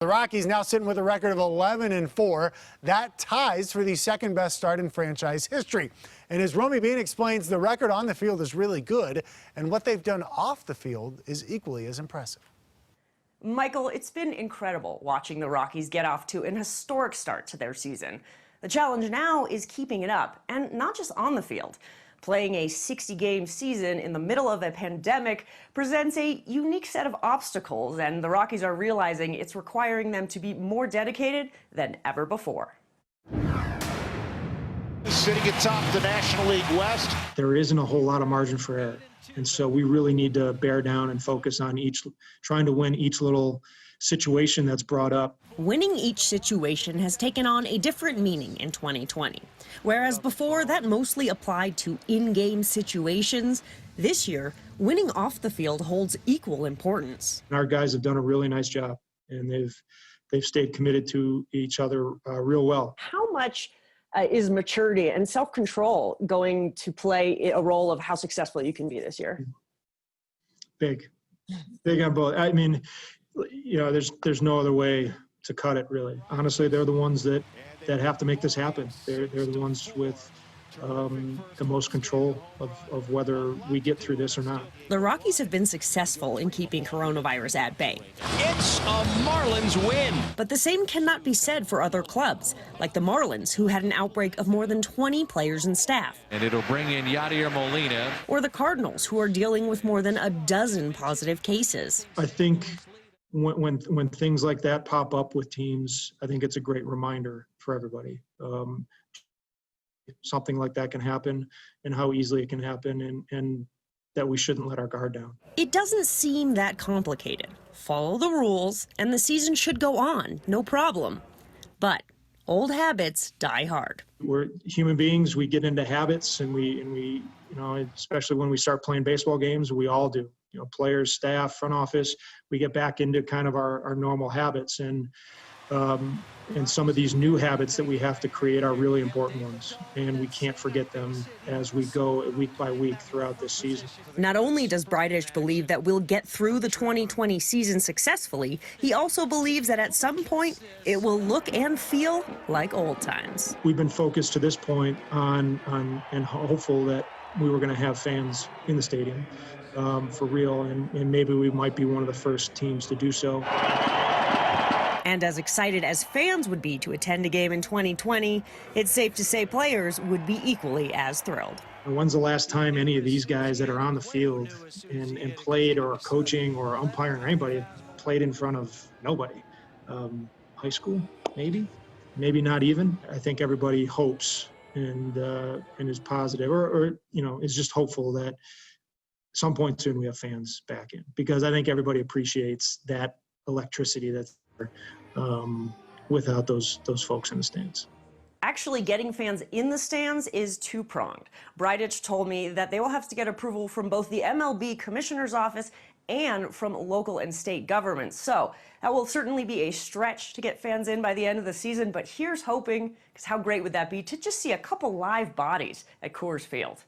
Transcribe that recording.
The Rockies now sitting with a record of 11-4. That ties for the second best start in franchise history. And as Romy Bean explains, the record on the field is really good, and what they've done off the field is equally as impressive. Michael, it's been incredible watching the Rockies get off to an historic start to their season. The challenge now is keeping it up, and not just on the field. Playing a 60-game season in the middle of a pandemic presents a unique set of obstacles, and the Rockies are realizing it's requiring them to be more dedicated than ever before. Sitting atop the National League West. There isn't a whole lot of margin for error, and so we really need to bear down and focus on trying to win each little situation that's brought up. Winning each situation has taken on a different meaning in 2020. Whereas before that mostly applied to in-game situations, this year, winning off the field holds equal importance. Our guys have done a really nice job, and they've stayed committed to each other real well. How much is maturity and self-control going to play a role of how successful you can be this year? Big on both. I mean, you know, there's no other way to cut it, really. Honestly, they're the ones that have to make this happen. They're the ones with the most control of whether we get through this or not. The Rockies have been successful in keeping coronavirus at bay. It's a Marlins win. But the same cannot be said for other clubs, like the Marlins, who had an outbreak of more than 20 players and staff. And it'll bring in Yadier Molina. Or the Cardinals, who are dealing with more than a dozen positive cases. I think when things like that pop up with teams, I think it's a great reminder for everybody. Something like that can happen and how easily it can happen, and that we shouldn't let our guard down. It doesn't seem that complicated. Follow the rules and the season should go on, no problem. But old habits die hard. We're human beings, we get into habits, and we you know, especially when we start playing baseball games, we all do. You know, players, staff, front office, we get back into kind of our normal habits, and some of these new habits that we have to create are really important ones, and we can't forget them as we go week by week throughout this season. Not only does Bridich believe that we'll get through the 2020 season successfully, he also believes that at some point it will look and feel like old times. We've been focused to this point on and hopeful that we were going to have fans in the stadium for real, and maybe we might be one of the first teams to do so. And as excited as fans would be to attend a game in 2020, it's safe to say players would be equally as thrilled. And when's the last time any of these guys that are on the field and played or coaching or umpiring or anybody played in front of nobody? High school, maybe not even. I think everybody hopes and is positive or you know, is just hopeful that some point soon we have fans back in, because I think everybody appreciates that electricity that's there without those folks in the stands. Actually getting fans in the stands is two-pronged. Bridich told me that they will have to get approval from both the MLB Commissioner's Office and from local and state governments. So that will certainly be a stretch to get fans in by the end of the season, but here's hoping, because how great would that be to just see a couple live bodies at Coors Field.